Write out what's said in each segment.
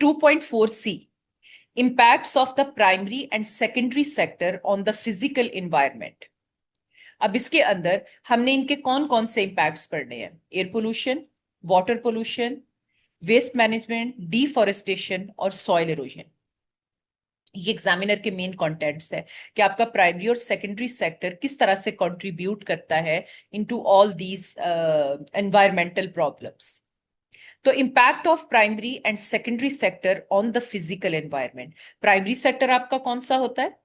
2.4C impacts of the primary and secondary sector on the physical environment. अब इसके अंदर हमने इनके कौन कौन से इंपैक्ट्स पढ़ने हैं? Air pollution, water pollution, waste management, deforestation और सॉइल इरोजन। ये एग्जामिनर के मेन कंटेंट्स है कि आपका प्राइमरी और सेकेंडरी सेक्टर किस तरह से कंट्रीब्यूट करता है into all these environmental problems. तो impact of primary and secondary sector on the physical environment. Primary sector आपका कौन सा होता है?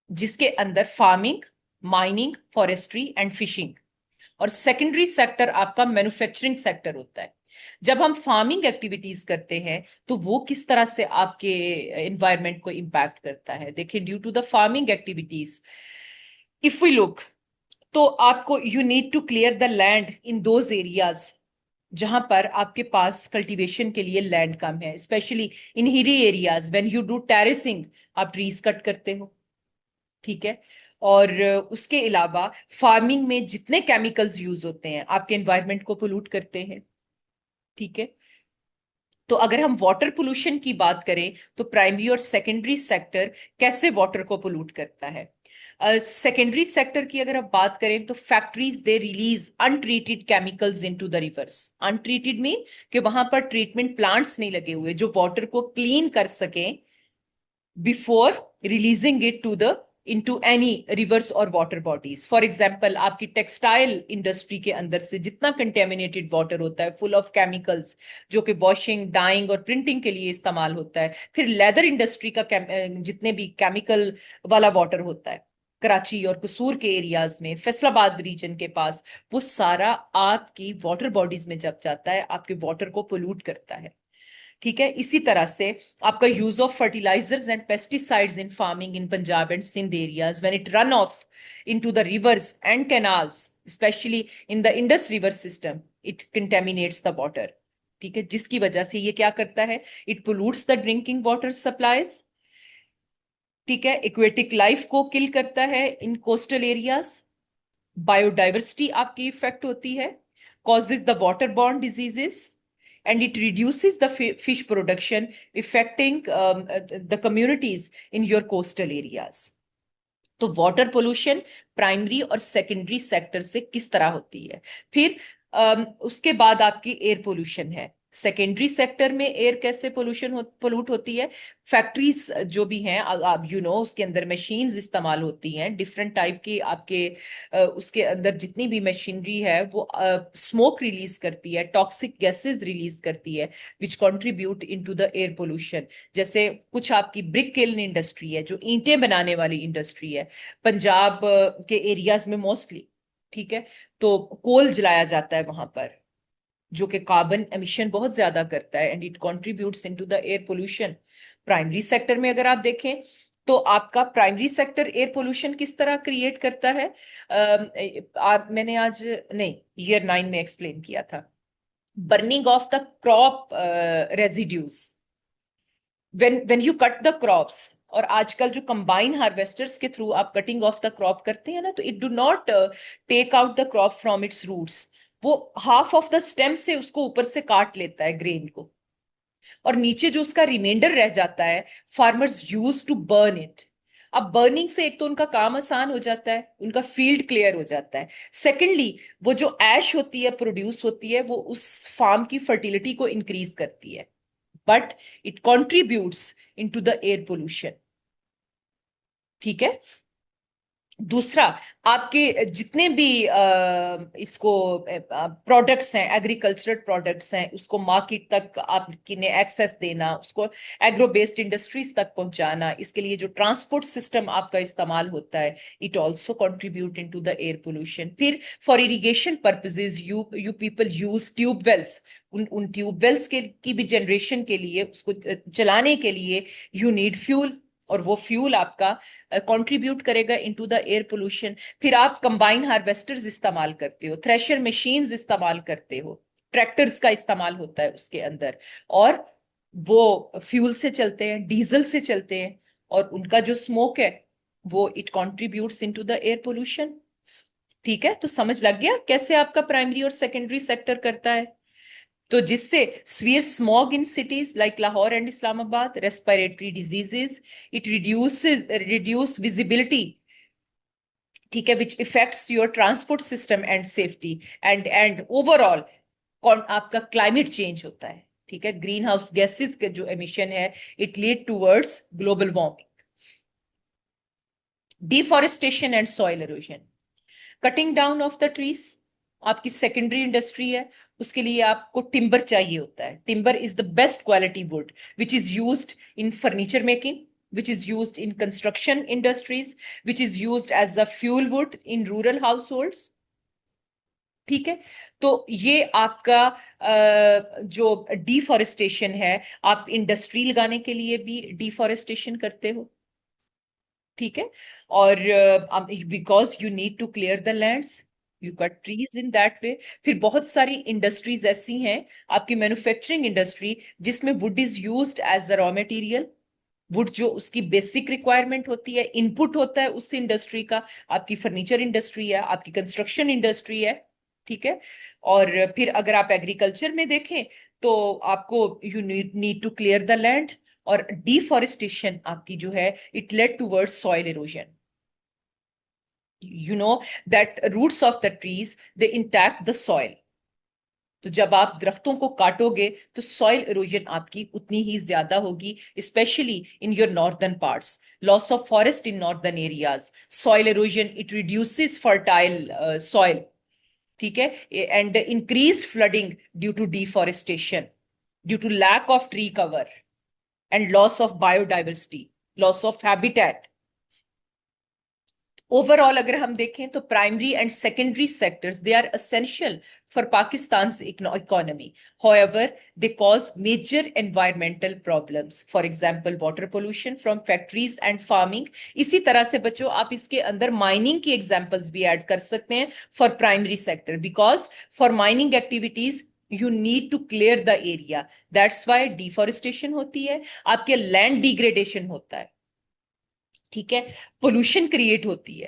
जिसके अंदर farming, mining, forestry and fishing. और सेकेंडरी सेक्टर आपका मैन्युफैक्चरिंग सेक्टर होता है। जब हम फार्मिंग एक्टिविटीज करते हैं तो वो किस तरह से आपके एनवायरनमेंट को इंपैक्ट करता है? देखिए, due to the farming activities if we look, तो आपको you need to clear the land in those areas जहां पर आपके पास कल्टीवेशन के लिए लैंड कम है, specially in hilly areas. When you do terracing, आप ट्रीज कट करते हो, ठीक है। और उसके अलावा फार्मिंग में जितने केमिकल्स यूज होते हैं आपके एनवायरनमेंट को पोल्यूट करते हैं, ठीक है। तो अगर हम वाटर पोल्यूशन की बात करें तो प्राइमरी और सेकेंडरी सेक्टर कैसे वाटर को पोल्यूट करता है? सेकेंडरी सेक्टर की अगर आप बात करें तो factories they release untreated chemicals into the reverse. Untreated mean कि वहां पर ट्रीटमेंट प्लांट्स नहीं लगे हुए जो वाटर को क्लीन कर सकें before releasing it to the into any rivers or water bodies. For example, आपकी टेक्सटाइल इंडस्ट्री के अंदर से जितना कंटेमिनेटेड वाटर होता है फुल ऑफ केमिकल्स, जो कि वॉशिंग, डाइंग और प्रिंटिंग के लिए इस्तेमाल होता है। फिर लेदर इंडस्ट्री का जितने भी केमिकल वाला वाटर होता है कराची और कसूर के एरियाज में, फैसलाबाद रीजन के पास, वो सारा आपकी वाटर बॉडीज में जब जाता है आपके वाटर को पोल्यूट करता है, ठीक है। इसी तरह से आपका use of fertilisers and pesticides in farming in Punjab and Sindh areas when it run off into the rivers and canals, specially in the Indus river system, it contaminates the water, ठीक है। जिसकी वजह से ये क्या करता है? It pollutes the drinking water supplies, ठीक है। एक्वेटिक लाइफ को किल करता है इन कोस्टल एरियाज, बायोडाइवर्सिटी आपकी इफेक्ट होती है, causes the waterborne diseases, and it reduces the fish production, affecting the communities in your coastal areas. तो water pollution primary और सेकेंडरी सेक्टर से किस तरह होती है? फिर उसके बाद आपकी एयर पोल्यूशन है। सेकेंडरी सेक्टर में एयर कैसे पोल्यूट होती है? फैक्ट्रीज जो भी हैं, आप उसके अंदर मशीन्स इस्तेमाल होती हैं डिफरेंट टाइप की आपके, उसके अंदर जितनी भी मशीनरी है वो स्मोक रिलीज करती है, टॉक्सिक गैसेस रिलीज करती है which contribute into the air pollution. जैसे कुछ आपकी ब्रिक किल्न इंडस्ट्री है जो ईंटें बनाने वाली इंडस्ट्री है पंजाब के एरियाज में मोस्टली, ठीक है। तो कोल जलाया जाता है वहां पर जो कि कार्बन एमिशन बहुत ज्यादा करता है and it contributes into the air pollution. Primary sector में अगर आप देखें तो आपका प्राइमरी सेक्टर एयर पोल्यूशन किस तरह क्रिएट करता है? मैंने आज नहीं, ईयर 9 में एक्सप्लेन किया था। Burning of the crop residues, when you cut the crops, और आजकल जो कंबाइन हार्वेस्टर्स के थ्रू आप कटिंग ऑफ द क्रॉप करते हैं ना, तो it do not take out the crop from its roots. वो हाफ ऑफ द स्टेम से उसको ऊपर से काट लेता है ग्रेन को, और नीचे जो उसका रिमाइंडर रह जाता है farmers use to burn it. अब बर्निंग से एक तो उनका काम आसान हो जाता है, उनका फील्ड क्लियर हो जाता है। सेकेंडली, वो जो ऐश होती है प्रोड्यूस होती है वो उस फार्म की फर्टिलिटी को इंक्रीज करती है, but it contributes into the air pollution, ठीक है। दूसरा, आपके जितने भी इसको प्रोडक्ट्स हैं, एग्रीकल्चरल प्रोडक्ट्स हैं, उसको मार्केट तक आपकी ने एक्सेस देना, उसको एग्रो बेस्ड इंडस्ट्रीज तक पहुंचाना, इसके लिए जो ट्रांसपोर्ट सिस्टम आपका इस्तेमाल होता है, it also contribute into the air pollution. फिर for irrigation purposes you people use tubewells, उन ट्यूबवेल्स के की भी जनरेशन के लिए, उसको चलाने के लिए यू नीड फ्यूल, और वो फ्यूल आपका कंट्रीब्यूट करेगा इनटू द एयर पोल्यूशन। फिर आप कंबाइन हार्वेस्टर्स इस्तेमाल करते हो, थ्रेशर मशीन्स इस्तेमाल करते हो, ट्रैक्टर्स का इस्तेमाल होता है उसके अंदर, और वो फ्यूल से चलते हैं, डीजल से चलते हैं, और उनका जो स्मोक है वो it contributes into the air pollution, ठीक है। तो समझ लग गया कैसे आपका प्राइमरी और सेकेंडरी सेक्टर करता है? तो जिससे severe smog in cities like Lahore and Islamabad, respiratory diseases, it reduce visibility, ठीक है, which affects your transport system and safety and overall आपका climate change होता है, ठीक है, ग्रीन हाउस गैसेस के जो एमिशन है, it lead towards global warming. Deforestation and soil erosion, cutting down of the trees आपकी सेकेंडरी इंडस्ट्री है. उसके लिए आपको टिम्बर चाहिए होता है. Timber is the best quality would which is used in furniture making, which is used in construction industries, which is used as a fuel wood in rural households. ठीक है, तो ये आपका जो डिफॉरेस्टेशन है, आप इंडस्ट्री लगाने के लिए भी डिफॉरेस्टेशन करते हो, ठीक है, और because you need to clear the lands, you cut trees in that way. फिर बहुत सारी इंडस्ट्रीज ऐसी हैं आपकी मैन्युफैक्चरिंग इंडस्ट्री जिसमें wood is used as a raw material. Wood जो उसकी बेसिक रिक्वायरमेंट होती है, इनपुट होता है उस इंडस्ट्री का, आपकी फर्नीचर इंडस्ट्री है, आपकी कंस्ट्रक्शन इंडस्ट्री है, ठीक है. और फिर अगर आप एग्रीकल्चर में देखें तो आपको you need to clear the land, और डिफॉरेस्टेशन आपकी जो है it led towards soil erosion. you know that roots of the trees they impact the soil. तो जब आप दरख्तों को काटोगे तो सॉइल इरोजन आपकी उतनी ही ज्यादा होगी, specially in your northern parts. Loss of forest in northern areas, soil erosion it reduces fertile soil, ठीक है, and increased flooding due to deforestation, due to lack of tree cover and loss of biodiversity, loss of habitat. Overall अगर हम देखें तो primary and secondary sectors they are essential for Pakistan's economy. However, they cause major environmental problems. For example, water pollution from factories and farming. इसी तरह से बच्चों आप इसके अंदर माइनिंग की एग्जांपल्स भी ऐड कर सकते हैं for primary sector, because for mining activities you need to clear the area. That's why deforestation होती है, आपके लैंड डिग्रेडेशन होता है, ठीक है, पोल्यूशन क्रिएट होती है.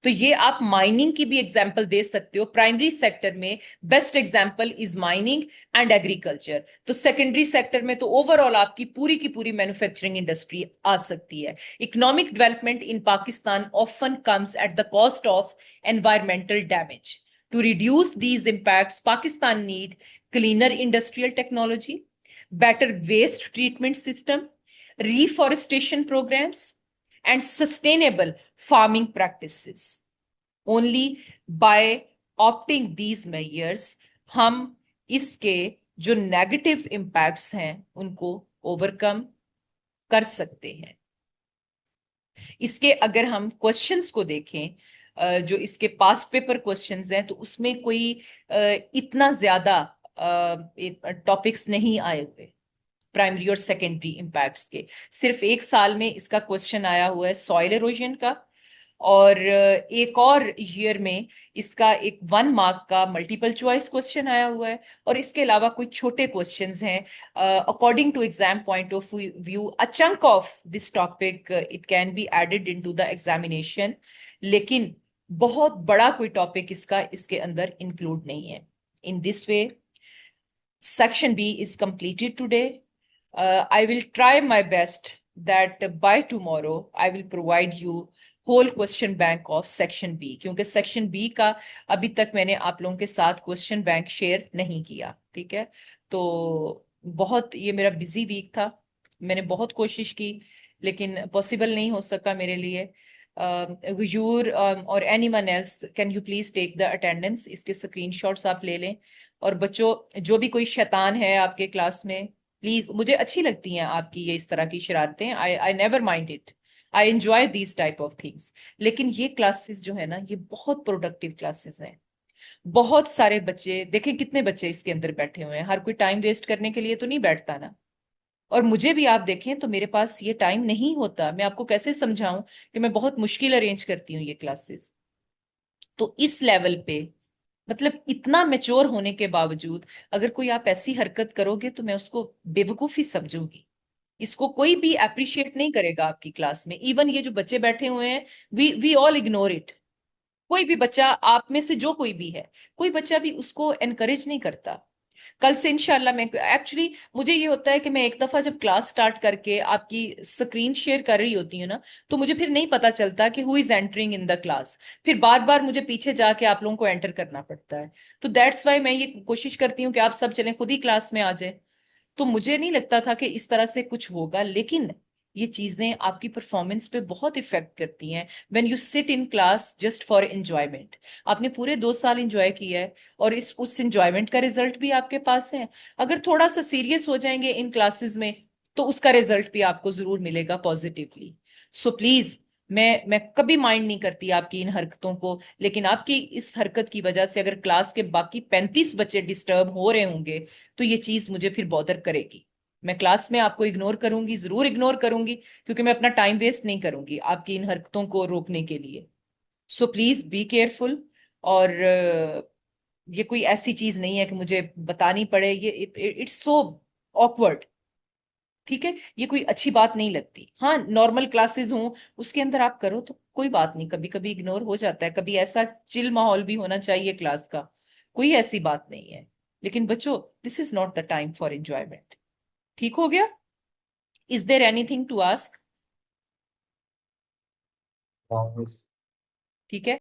तो ये आप माइनिंग की भी एग्जांपल दे सकते हो. प्राइमरी सेक्टर में best example is mining and agriculture. तो सेकेंडरी सेक्टर में तो ओवरऑल आपकी पूरी की पूरी मैन्युफैक्चरिंग इंडस्ट्री आ सकती है. Economic development in Pakistan often comes at the cost of environmental damage. To reduce these impacts, Pakistan need cleaner industrial technology, better waste treatment system, reforestation programs, and sustainable farming practices. Only by opting these measures, हम इसके जो negative impacts हैं उनको overcome कर सकते हैं. इसके अगर हम क्वेश्चंस को देखें, जो इसके पास्ट पेपर क्वेश्चंस हैं, तो उसमें कोई इतना ज्यादा टॉपिक्स नहीं आए हुए प्राइमरी और सेकेंडरी इम्पैक्ट्स के. सिर्फ एक साल में इसका क्वेश्चन आया हुआ है सॉइल इरोजन का, और एक और ईयर में इसका एक 1 मार्क का मल्टीपल चॉइस क्वेश्चन आया हुआ है. और इसके अलावा कुछ छोटे क्वेश्चंस हैं. According to exam point of view, a chunk of this topic it can be added into the examination, लेकिन बहुत बड़ा कोई टॉपिक इसके अंदर इंक्लूड नहीं है. In this way section B is completed today. I will try my best that by tomorrow I will provide you whole question bank of section B, क्योंकि section B का अभी तक मैंने आप लोगों के साथ question bank शेयर नहीं किया, ठीक है. तो बहुत ये मेरा बिजी वीक था, मैंने बहुत कोशिश की लेकिन पॉसिबल नहीं हो सका मेरे लिए. गुजूर और anyone else, can you please take the attendance, इसके स्क्रीनशॉट्स आप ले लें. और बच्चों जो भी कोई शैतान है आपके क्लास में, प्लीज, मुझे अच्छी लगती हैं आपकी ये इस तरह की शरारतें, I never mind it, I enjoy these type of things. लेकिन ये क्लासेस जो है ना, ये बहुत प्रोडक्टिव क्लासेस हैं. बहुत सारे बच्चे देखें, कितने बच्चे इसके अंदर बैठे हुए हैं. हर कोई टाइम वेस्ट करने के लिए तो नहीं बैठता ना. और मुझे भी आप देखें तो मेरे पास ये टाइम नहीं होता. मैं आपको कैसे समझाऊं कि मैं बहुत मुश्किल अरेंज करती हूँ ये क्लासेस. तो इस लेवल पे, मतलब इतना मेच्योर होने के बावजूद अगर कोई आप ऐसी हरकत करोगे तो मैं उसको बेवकूफी समझूंगी. इसको कोई भी अप्रिशिएट नहीं करेगा आपकी क्लास में. इवन ये जो बच्चे बैठे हुए हैं, वी ऑल इग्नोर इट. कोई भी बच्चा आप में से जो कोई भी है, कोई बच्चा भी उसको एनकरेज नहीं करता. कल से इंशाल्लाह मैं एक्चुअली मुझे ये होता है कि मैं एक दफा जब क्लास स्टार्ट करके आपकी स्क्रीन शेयर कर रही होती हूँ ना, तो मुझे फिर नहीं पता चलता कि who is entering in the class. फिर बार बार मुझे पीछे जाके आप लोगों को एंटर करना पड़ता है। तो दैट्स वाई मैं ये कोशिश करती हूँ कि आप सब चलें, खुद ही क्लास में आ जाए। तो मुझे नहीं लगता था कि इस तरह से कुछ होगा, लेकिन ये चीजें आपकी परफॉर्मेंस पे बहुत इफेक्ट करती हैं। When you sit in class just for enjoyment. आपने पूरे 2 साल एंजॉय किया है, और इस उस एंजॉयमेंट का रिजल्ट भी आपके पास है। अगर थोड़ा सा सीरियस हो जाएंगे इन क्लासेस में, तो उसका रिजल्ट भी आपको जरूर मिलेगा पॉजिटिवली। सो प्लीज, मैं कभी माइंड नहीं करती आपकी इन हरकतों को, लेकिन आपकी इस हरकत की वजह से अगर क्लास के बाकी 35 बच्चे डिस्टर्ब हो रहे होंगे, तो ये चीज मुझे फिर बॉदर करेगी। मैं क्लास में आपको इग्नोर करूंगी, जरूर इग्नोर करूंगी, क्योंकि मैं अपना टाइम वेस्ट नहीं करूंगी आपकी इन हरकतों को रोकने के लिए। So please be careful. और ये कोई ऐसी चीज नहीं है कि मुझे बतानी पड़े, ये इट्स सो ऑकवर्ड। ठीक है, ये कोई अच्छी बात नहीं लगती। हाँ, नॉर्मल क्लासेस हों, उसके अंदर आप करो तो कोई बात नहीं, कभी कभी इग्नोर हो जाता है, कभी ऐसा चिल माहौल भी होना चाहिए क्लास का, कोई ऐसी बात नहीं है। लेकिन बच्चों, this is not the time for enjoyment. ठीक हो गया? Is there anything to ask? हाँ, ठीक है।